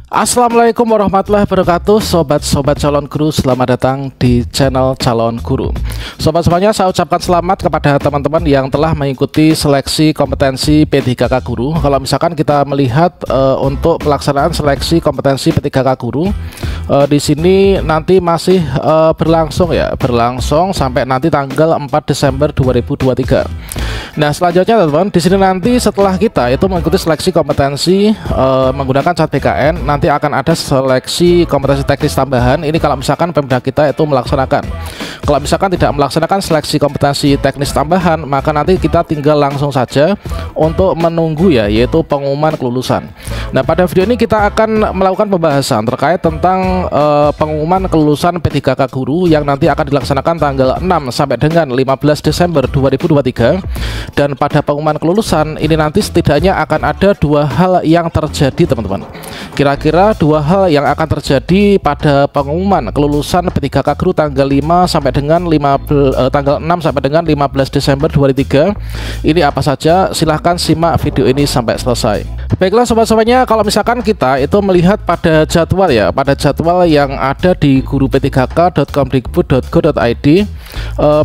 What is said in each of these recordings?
Assalamualaikum warahmatullahi wabarakatuh. Sobat-sobat calon guru, selamat datang di channel Calon Guru. Sobat-sobatnya, saya ucapkan selamat kepada teman-teman yang telah mengikuti seleksi kompetensi P3K Guru. Kalau misalkan kita melihat untuk pelaksanaan seleksi kompetensi P3K Guru, di sini nanti masih berlangsung sampai nanti tanggal 4 Desember 2023. Nah, selanjutnya teman-teman, di sini nanti setelah kita itu mengikuti seleksi kompetensi menggunakan cat BKN, nanti akan ada seleksi kompetensi teknis tambahan. Ini kalau misalkan Pemda kita itu melaksanakan. Kalau misalkan tidak melaksanakan seleksi kompetensi teknis tambahan, maka nanti kita tinggal langsung saja untuk menunggu yaitu pengumuman kelulusan. Nah, pada video ini kita akan melakukan pembahasan terkait tentang pengumuman kelulusan P3K Guru yang nanti akan dilaksanakan tanggal 6 sampai dengan 15 Desember 2023. Dan pada pengumuman kelulusan ini nanti setidaknya akan ada dua hal yang terjadi, teman-teman. Kira-kira dua hal yang akan terjadi pada pengumuman kelulusan P3K Guru tanggal 5 sampai dengan tanggal 6 sampai dengan 15 Desember 2023. Ini apa saja? Silahkan simak video ini sampai selesai. Baiklah sobat-sobatnya, kalau misalkan kita itu melihat pada jadwal pada jadwal yang ada di guru-p3k.kemdikbud.go.id,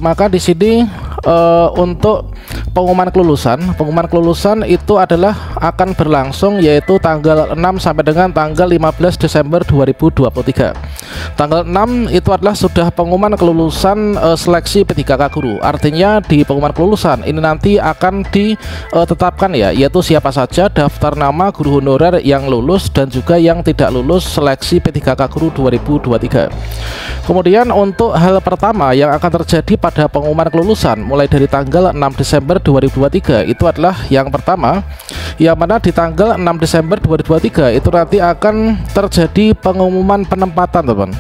maka di sini untuk pengumuman kelulusan itu adalah akan berlangsung yaitu tanggal 6 sampai dengan tanggal 15 Desember 2023. Tanggal 6 itu adalah sudah pengumuman kelulusan seleksi P3K Guru. Artinya di pengumuman kelulusan ini nanti akan ditetapkan yaitu siapa saja daftar nama guru honorer yang lulus dan juga yang tidak lulus seleksi P3K Guru 2023. Kemudian untuk hal pertama yang akan terjadi pada pengumuman kelulusan mulai dari tanggal 6 Desember 2023 itu adalah yang pertama, yang mana di tanggal 6 Desember 2023 itu nanti akan terjadi pengumuman penempatan, teman.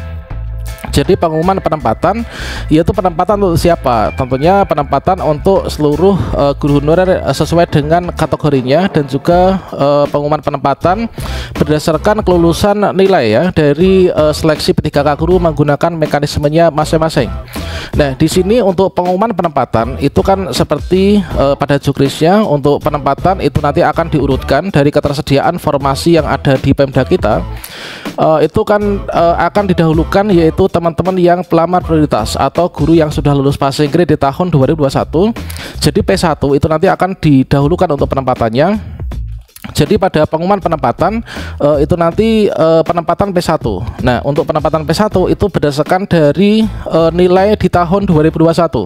Jadi pengumuman penempatan yaitu penempatan untuk siapa? Tentunya penempatan untuk seluruh guru honorer sesuai dengan kategorinya, dan juga pengumuman penempatan berdasarkan kelulusan nilai dari seleksi P3K Guru menggunakan mekanismenya masing-masing. Nah, di sini untuk pengumuman penempatan itu kan seperti pada juknisnya, untuk penempatan itu nanti akan diurutkan dari ketersediaan formasi yang ada di Pemda kita. Itu kan akan didahulukan yaitu teman-teman yang pelamar prioritas atau guru yang sudah lulus passing grade di tahun 2021. Jadi P1 itu nanti akan didahulukan untuk penempatannya. Jadi pada pengumuman penempatan itu nanti penempatan P1. Nah, untuk penempatan P1 itu berdasarkan dari nilai di tahun 2021.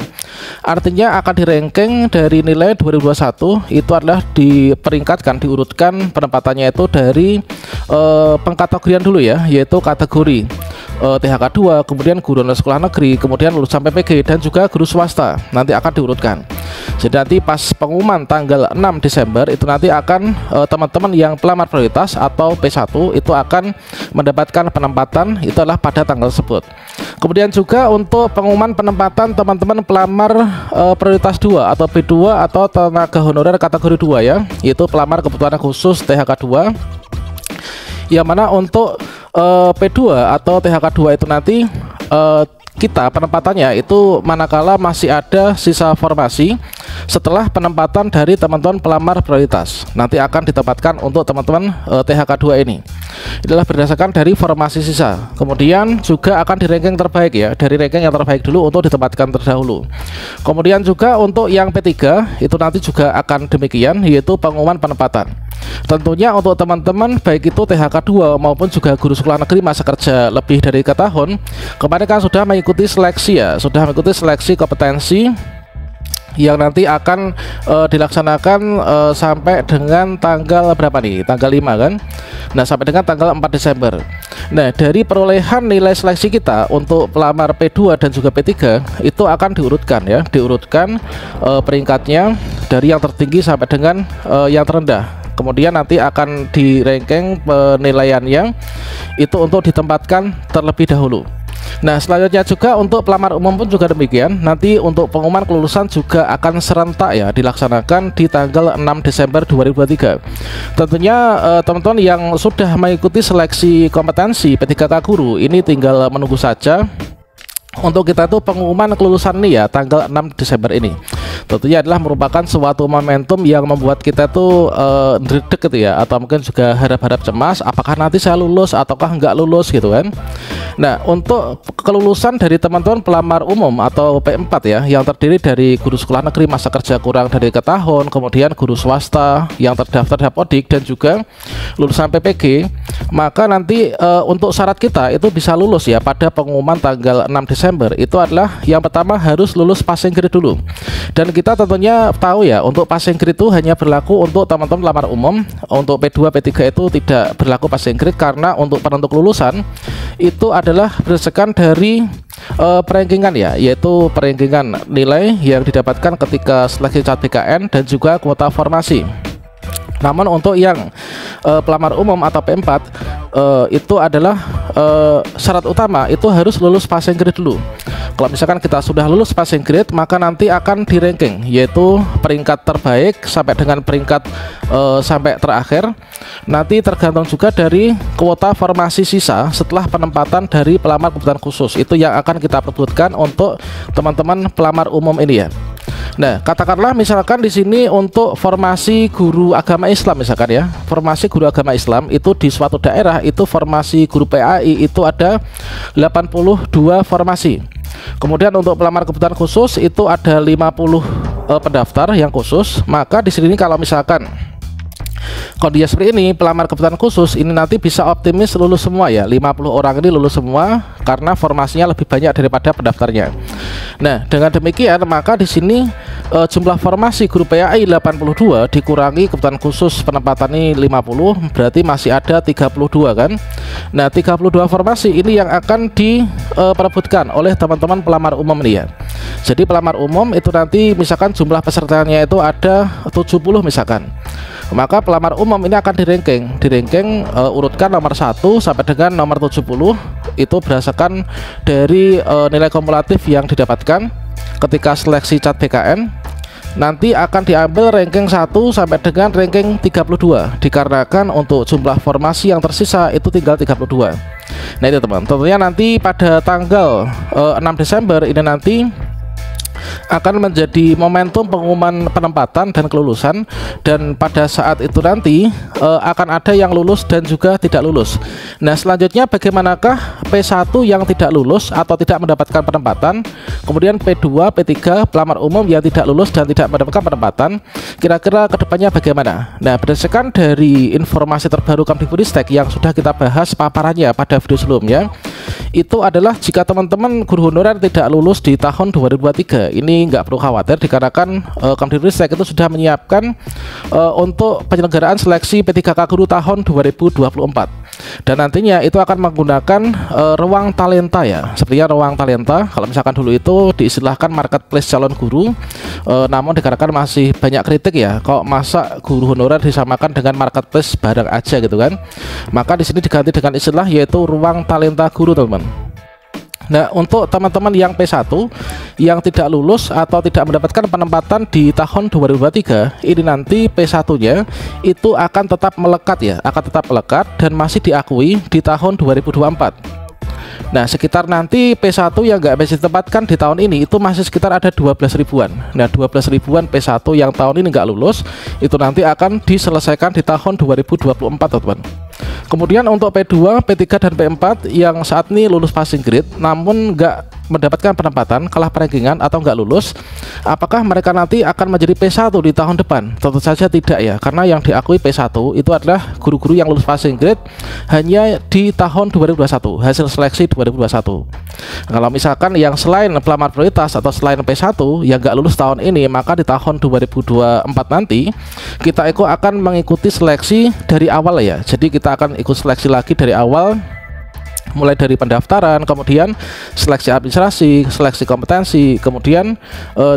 Artinya akan di-ranking dari nilai 2021 itu adalah diperingkatkan, diurutkan penempatannya itu dari pengkategorian dulu yaitu kategori THK 2, kemudian guru sekolah negeri, kemudian lulusan PPG, dan juga guru swasta nanti akan diurutkan. Jadi nanti pas pengumuman tanggal 6 Desember itu nanti akan teman-teman yang pelamar prioritas atau P1 itu akan mendapatkan penempatan itu adalah pada tanggal tersebut. Kemudian juga untuk pengumuman penempatan teman-teman pelamar prioritas 2 atau P2 atau tenaga honorer kategori 2 yaitu pelamar kebutuhan khusus THK 2, yang mana untuk P2 atau THK 2 itu nanti kita penempatannya itu manakala masih ada sisa formasi setelah penempatan dari teman-teman pelamar prioritas, nanti akan ditempatkan untuk teman-teman THK 2 ini. Inilah berdasarkan dari formasi sisa. Kemudian juga akan di ranking terbaik dari ranking yang terbaik dulu untuk ditempatkan terdahulu. Kemudian juga untuk yang P3 itu nanti juga akan demikian, yaitu pengumuman penempatan. Tentunya untuk teman-teman baik itu THK 2 maupun juga guru sekolah negeri masa kerja lebih dari 3 tahun kemarin kan sudah mengikuti seleksi sudah mengikuti seleksi kompetensi yang nanti akan dilaksanakan sampai dengan tanggal berapa nih? Tanggal 5 kan? Nah, sampai dengan tanggal 4 Desember. Nah, dari perolehan nilai seleksi kita untuk pelamar P2 dan juga P3 itu akan diurutkan diurutkan peringkatnya dari yang tertinggi sampai dengan yang terendah. Kemudian nanti akan di ranking penilaiannya itu untuk ditempatkan terlebih dahulu. Nah, selanjutnya juga untuk pelamar umum pun juga demikian. Nanti untuk pengumuman kelulusan juga akan serentak dilaksanakan di tanggal 6 Desember 2023. Tentunya teman-teman yang sudah mengikuti seleksi kompetensi P3K Guru ini tinggal menunggu saja untuk kita tuh pengumuman kelulusan nih tanggal 6 Desember ini. Tentunya adalah merupakan suatu momentum yang membuat kita tuh ndredeg gitu ya, atau mungkin juga harap-harap cemas apakah nanti saya lulus ataukah nggak lulus gitu kan. Nah, untuk kelulusan dari teman-teman pelamar umum atau P4 ya, yang terdiri dari guru sekolah negeri masa kerja kurang dari 3 tahun, kemudian guru swasta yang terdaftar Dapodik, dan juga lulusan PPG, maka nanti untuk syarat kita itu bisa lulus ya pada pengumuman tanggal 6 Desember itu adalah yang pertama harus lulus passing grade dulu. Dan kita tentunya tahu ya, untuk passing grade itu hanya berlaku untuk teman-teman pelamar umum. Untuk P2, P3 itu tidak berlaku passing grade, karena untuk penentu kelulusan itu adalah berdasarkan dari perankingan ya, yaitu perankingan nilai yang didapatkan ketika seleksi CATBKN dan juga kuota formasi. Namun untuk yang pelamar umum atau P4 itu adalah syarat utama itu harus lulus passing grade dulu. Kalau misalkan kita sudah lulus passing grade, maka nanti akan di ranking, yaitu peringkat terbaik sampai dengan peringkat sampai terakhir. Nanti tergantung juga dari kuota formasi sisa setelah penempatan dari pelamar kebutuhan khusus, itu yang akan kita perbutkan untuk teman-teman pelamar umum ini ya. Nah, katakanlah misalkan di sini untuk formasi guru agama Islam misalkan ya, formasi guru agama Islam itu di suatu daerah itu formasi guru PAI itu ada 82 formasi. Kemudian untuk pelamar kebutuhan khusus itu ada 50 pendaftar yang khusus. Maka di sini kalau misalkan kondisi seperti ini, pelamar kebutuhan khusus ini nanti bisa optimis lulus semua ya, 50 orang ini lulus semua karena formasinya lebih banyak daripada pendaftarnya. Nah, dengan demikian maka di sini jumlah formasi guru PAI 82 dikurangi kebutuhan khusus penempatan ini 50, berarti masih ada 32 kan. Nah, 32 formasi ini yang akan diperebutkan oleh teman-teman pelamar umum nih ya. Jadi pelamar umum itu nanti misalkan jumlah pesertanya itu ada 70 misalkan, maka pelamar umum ini akan di ranking urutkan nomor 1 sampai dengan nomor 70 itu berdasarkan dari nilai kumulatif yang didapatkan ketika seleksi CATBKN. Nanti akan diambil ranking 1 sampai dengan ranking 32, dikarenakan untuk jumlah formasi yang tersisa itu tinggal 32. Nah itu teman, tentunya nanti pada tanggal 6 Desember ini nanti akan menjadi momentum pengumuman penempatan dan kelulusan, dan pada saat itu nanti akan ada yang lulus dan juga tidak lulus. Nah, selanjutnya bagaimanakah P1 yang tidak lulus atau tidak mendapatkan penempatan, kemudian P2, P3 pelamar umum yang tidak lulus dan tidak mendapatkan penempatan, kira-kira kedepannya bagaimana? Nah, berdasarkan dari informasi terbaru Kemdikbudristek yang sudah kita bahas paparannya pada video sebelumnya, itu adalah jika teman-teman guru honorer tidak lulus di tahun 2023 ini nggak perlu khawatir, dikarenakan Kemdikbudristek itu sudah menyiapkan untuk penyelenggaraan seleksi P3K guru tahun 2024, dan nantinya itu akan menggunakan ruang talenta ya, sepertinya ruang talenta. Kalau misalkan dulu itu diistilahkan marketplace calon guru, namun dikarenakan masih banyak kritik ya, kok masa guru honorer disamakan dengan marketplace barang aja gitu kan, maka di sini diganti dengan istilah yaitu ruang talenta guru teman-teman. Nah, untuk teman-teman yang P1 yang tidak lulus atau tidak mendapatkan penempatan di tahun 2023 ini, nanti P1-nya itu akan tetap melekat ya, akan tetap melekat dan masih diakui di tahun 2024. Nah, sekitar nanti P1 yang nggak bisa ditempatkan di tahun ini itu masih sekitar ada 12 ribuan. Nah, 12 ribuan P1 yang tahun ini nggak lulus itu nanti akan diselesaikan di tahun 2024 teman-teman. Kemudian untuk P2, P3 dan P4 yang saat ini lulus passing grade namun nggak mendapatkan penempatan, kalah perankingan atau nggak lulus, apakah mereka nanti akan menjadi P1 di tahun depan? Tentu saja tidak ya, karena yang diakui P1 itu adalah guru-guru yang lulus passing grade hanya di tahun 2021, hasil seleksi 2021. Kalau misalkan yang selain pelamar prioritas atau selain P1 yang nggak lulus tahun ini, maka di tahun 2024 nanti kita akan mengikuti seleksi dari awal ya. Jadi kita akan ikut seleksi lagi dari awal, mulai dari pendaftaran, kemudian seleksi administrasi, seleksi kompetensi, kemudian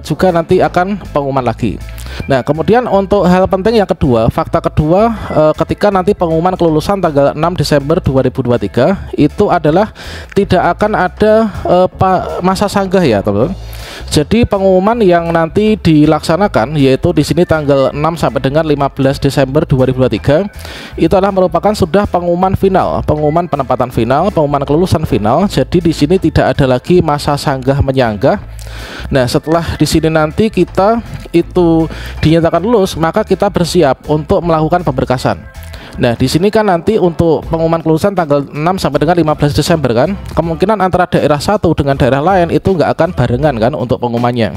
juga nanti akan pengumuman lagi. Nah, kemudian untuk hal penting yang kedua, fakta kedua, ketika nanti pengumuman kelulusan tanggal 6 Desember 2023 itu adalah tidak akan ada masa sanggah ya teman-teman. Jadi pengumuman yang nanti dilaksanakan yaitu di sini tanggal 6 sampai dengan 15 Desember 2023 itu adalah merupakan sudah pengumuman final, pengumuman penempatan final, pengumuman kelulusan final. Jadi di sini tidak ada lagi masa sanggah menyanggah. Nah, setelah di sini nanti kita itu dinyatakan lulus, maka kita bersiap untuk melakukan pemberkasan. Nah, di sini kan nanti untuk pengumuman kelulusan tanggal 6 sampai dengan 15 Desember kan, kemungkinan antara daerah satu dengan daerah lain itu nggak akan barengan kan untuk pengumumannya.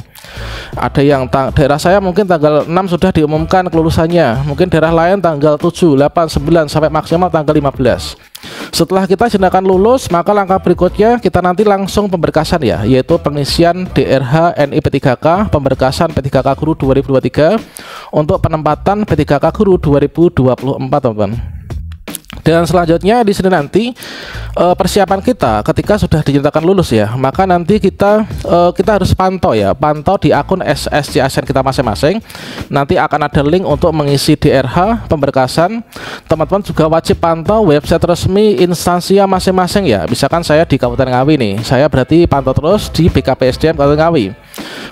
Ada yang daerah saya mungkin tanggal 6 sudah diumumkan kelulusannya, mungkin daerah lain tanggal 7, 8, 9 sampai maksimal tanggal 15. Setelah kita dinyatakan lulus, maka langkah berikutnya kita nanti langsung pemberkasan ya, yaitu pengisian DRH NI P3K, pemberkasan P3K Guru 2023 untuk penempatan P3K Guru 2024, teman-teman. Dan selanjutnya di sini nanti persiapan kita ketika sudah dinyatakan lulus ya, maka nanti kita harus pantau ya, pantau di akun SSCASN kita masing-masing. Nanti akan ada link untuk mengisi DRH pemberkasan. Teman-teman juga wajib pantau website resmi instansi masing-masing ya. Misalkan saya di Kabupaten Ngawi nih, saya berarti pantau terus di BKPSDM Kabupaten Ngawi.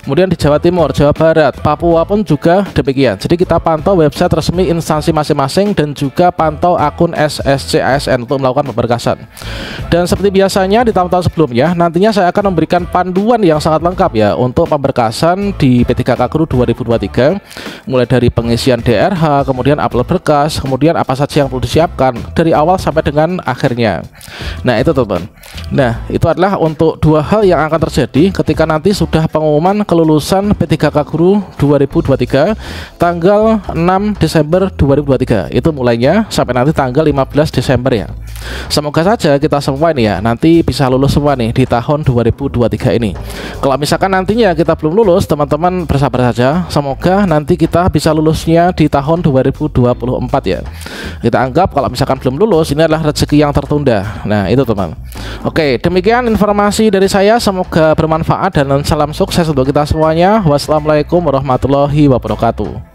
Kemudian di Jawa Timur, Jawa Barat, Papua pun juga demikian. Jadi kita pantau website resmi instansi masing-masing dan juga pantau akun SSCASN untuk melakukan pemberkasan. Dan seperti biasanya di tahun-tahun sebelumnya, nantinya saya akan memberikan panduan yang sangat lengkap ya untuk pemberkasan di P3K Guru 2023, mulai dari pengisian DRH, kemudian upload berkas, kemudian apa saja yang perlu disiapkan dari awal sampai dengan akhirnya. Nah, itu teman-teman. Nah, itu adalah untuk dua hal yang akan terjadi ketika nanti sudah pengumuman kelulusan P3K Guru 2023 tanggal 6 Desember 2023. Itu mulainya sampai nanti tanggal 15 Desember ya. Semoga saja kita semua ini ya nanti bisa lulus semua nih di tahun 2023 ini. Kalau misalkan nantinya kita belum lulus, teman-teman bersabar saja. Semoga nanti kita bisa lulusnya di tahun 2024 ya. Kita anggap kalau misalkan belum lulus, ini adalah rezeki yang tertunda. Nah, itu teman. Oke, demikian informasi dari saya. Semoga bermanfaat dan salam sukses untuk kita semuanya. Wassalamualaikum warahmatullahi wabarakatuh.